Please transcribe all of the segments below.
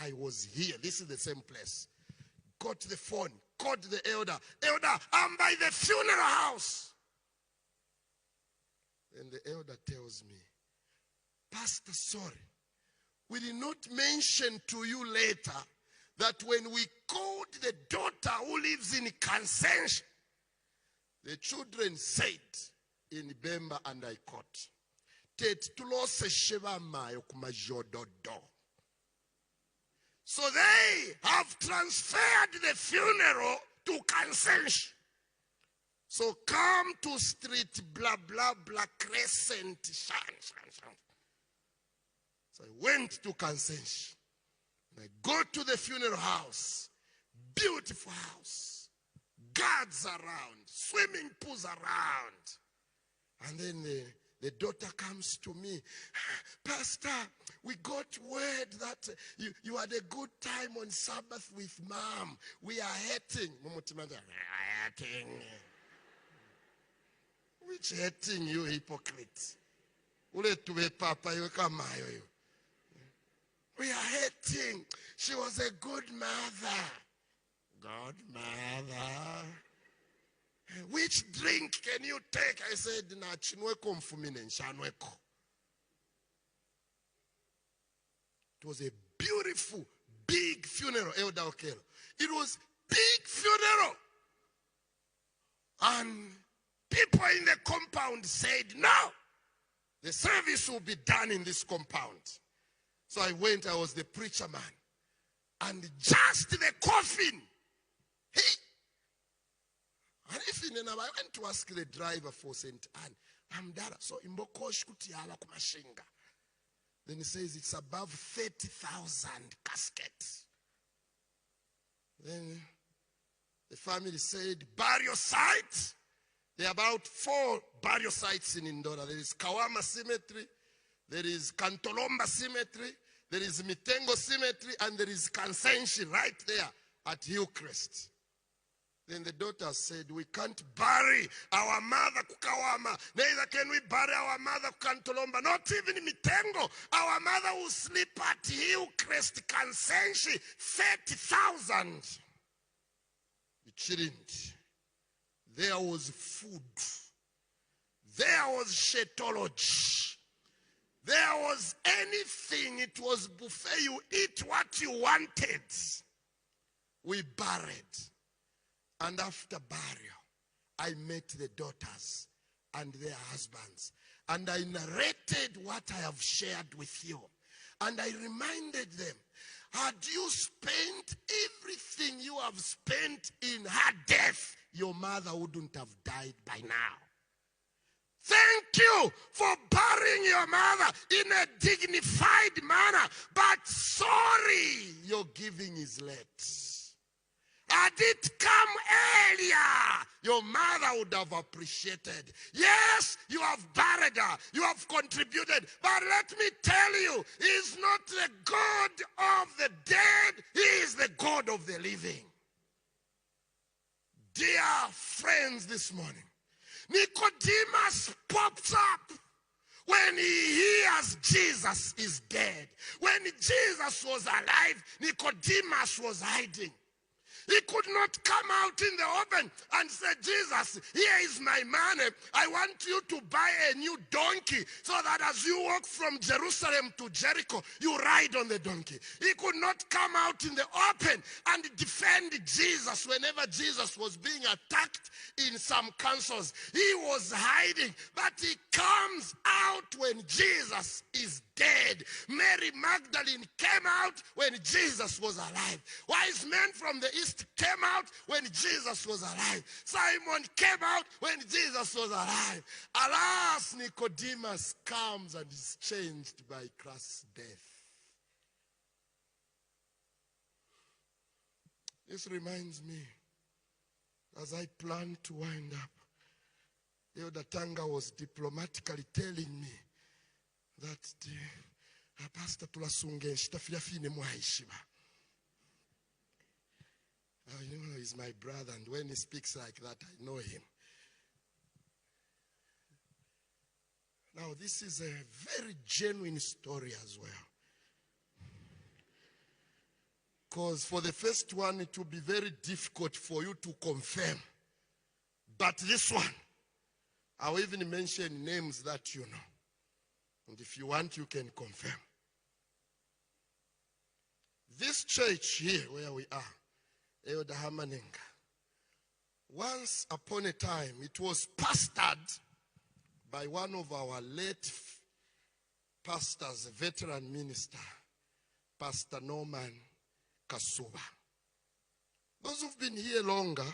I was here. This is the same place. Got the phone, called the elder. Elder, I'm by the funeral house. And the elder tells me, Pastor, sorry, we did not mention to you later that when we called the daughter who lives in Kansensh, the children said in Bemba, and I quote, so they have transferred the funeral to Kansensh. So come to street blah blah blah crescent. So I went to Kansensh. I go to the funeral house. Beautiful house. Guards around. Swimming pools around. And then the daughter comes to me. Pastor, we got word that you had a good time on Sabbath with Mom. We are hating. Hating. Which hating, you hypocrite? We are hating. She was a good mother. Good mother. Which drink can you take? I said, it was a beautiful, big funeral, Elder Okello. It was big funeral. And people in the compound said, no, the service will be done in this compound. So I went, I was the preacher man. And just the coffin. Hey. And I went to ask the driver for St. Anne. I'm there. So then he says it's above 30,000 caskets. Then the family said, burial site. There are about 4 burial sites in Indora. There is Kawama Cemetery. There is Kantolomba Cemetery. There is Mitengo Cemetery. And there is Kansenshi right there at Hillcrest. Then the daughter said, we can't bury our mother Kukawama. Neither can we bury our mother Kantolomba. Not even Mitengo. Our mother will sleep at Hillcrest, Kansenshi. 30,000. We chilled. There was food. There was shetology. There was anything. It was buffet. You eat what you wanted. We buried. And after burial, I met the daughters and their husbands. And I narrated what I have shared with you. And I reminded them, had you spent everything you have spent in her death, your mother wouldn't have died by now. Thank you for burying your mother in a dignified manner. But sorry, your giving is late. Had it come earlier, your mother would have appreciated. Yes, you have buried her. You have contributed. But let me tell you, he is not the God of the dead. He is the God of the living. Dear friends, this morning, Nicodemus pops up when he hears Jesus is dead. When Jesus was alive, Nicodemus was hiding. He could not come out in the open and say, Jesus, here is my money. I want you to buy a new donkey so that as you walk from Jerusalem to Jericho, you ride on the donkey. He could not come out in the open and defend Jesus whenever Jesus was being attacked in some councils. He was hiding, but he comes out when Jesus is dead. Mary Magdalene came out when Jesus was alive. Wise men from the east came out when Jesus was alive. Simon came out when Jesus was alive. Alas, Nicodemus comes and is changed by Christ's death. This reminds me, as I plan to wind up, Elder Tanga was diplomatically telling me that Pastor Tulasunge Shtafirafine Mwaishiba. You know, he's my brother, and when he speaks like that, I know him. Now, this is a very genuine story as well. Because for the first one, it will be very difficult for you to confirm. But this one, I'll even mention names that you know. And if you want, you can confirm. This church here where we are, Elder Hamanenga, once upon a time, it was pastored by one of our late pastors, a veteran minister, Pastor Norman Kasuba. Those who've been here longer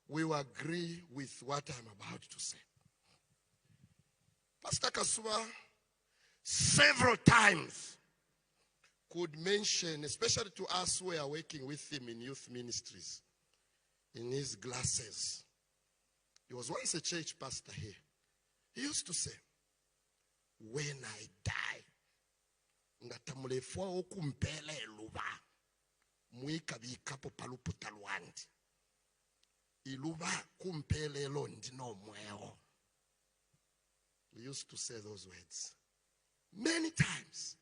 will agree with what I'm about to say. Pastor Kasuba several times could mention, especially to us who are working with him in youth ministries, in his glasses. He was once a church pastor here. He used to say, when I die, ngatamulefwa okumpela eluba muika bikapo paluputa luandi iluba kumpele londi no mweo. We used to say those words many times.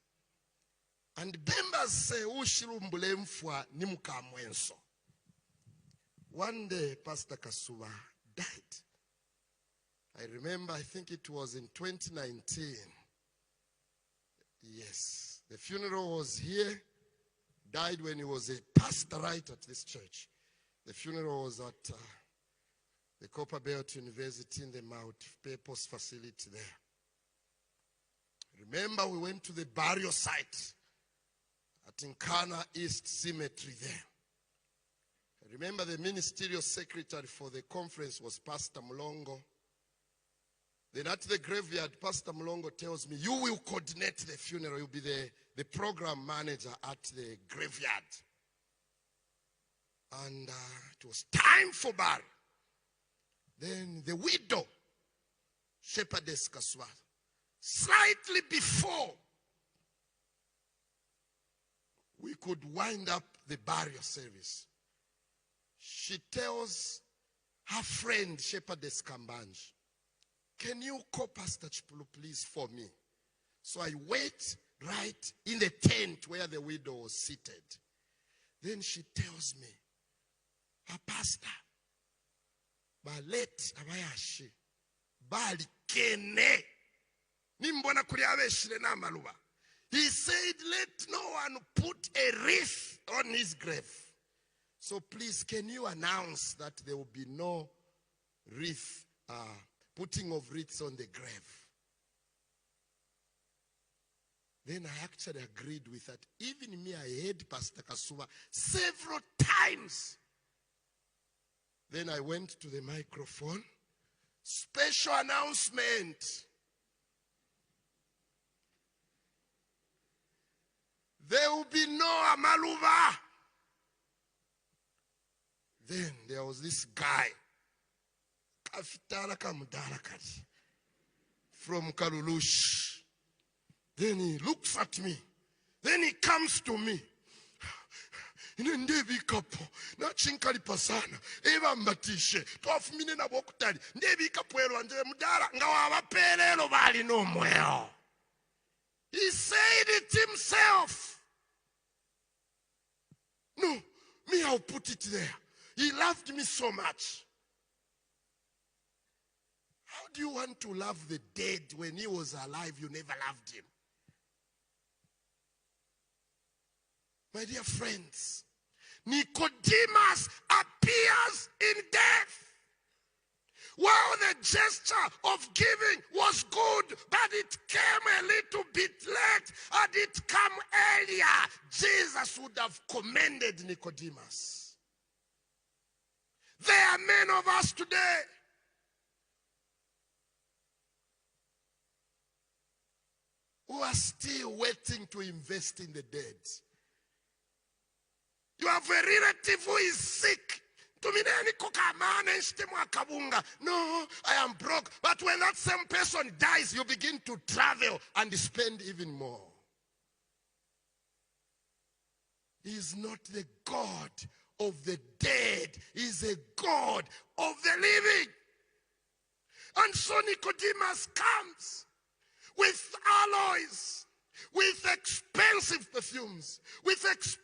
And members say ushilumbule mfwa nimukamwenso. One day Pastor Kasuba died. I remember, I think it was in 2019. Yes, the funeral was here. Died when he was a pastor right at this church. The funeral was at the Copperbelt University in the Mount Purpose facility there. Remember, we went to the burial site at Nkana East Cemetery there. I remember the ministerial secretary for the conference was Pastor Mulongo. Then at the graveyard, Pastor Mulongo tells me, you will coordinate the funeral. You'll be the program manager at the graveyard. And it was time for burial. Then the widow, Shepherdess Kaswa, slightly before we could wind up the burial service, she tells her friend, Shepherdess Kambanj, can you call Pastor Chipulu, please, for me? So I wait right in the tent where the widow was seated. Then she tells me, her pastor, balet abayashi, bali kene, nimbona kuri abeshire na maluba. He said, let no one put a wreath on his grave. So please, can you announce that there will be no wreath, putting of wreaths on the grave? Then I actually agreed with that. Even me, I heard Pastor Kasuba several times. Then I went to the microphone. Special announcement. There will be no Amaluba. Then there was this guy from Kalulush. Then he looks at me. Then he comes to me. Ndebi kapo na chinkali pasana eva mbatishe twafumine na bokutali ndebi kapo anje mudala ngawa abapelelo bali no mweo. He said it himself. No, me, I'll put it there. He loved me so much. How do you want to love the dead when he was alive? You never loved him. My dear friends, Nicodemus appears in death. While the gesture of giving was good, but it came a little bit late, and it came earlier, Jesus would have commended Nicodemus. There are many of us today who are still waiting to invest in the dead. You have a relative who is sick. No, I am broke. But when that same person dies, you begin to travel and spend even more. He is not the God of the dead. He is a God of the living. And so Nicodemus comes with alloys, with expensive perfumes, with expensive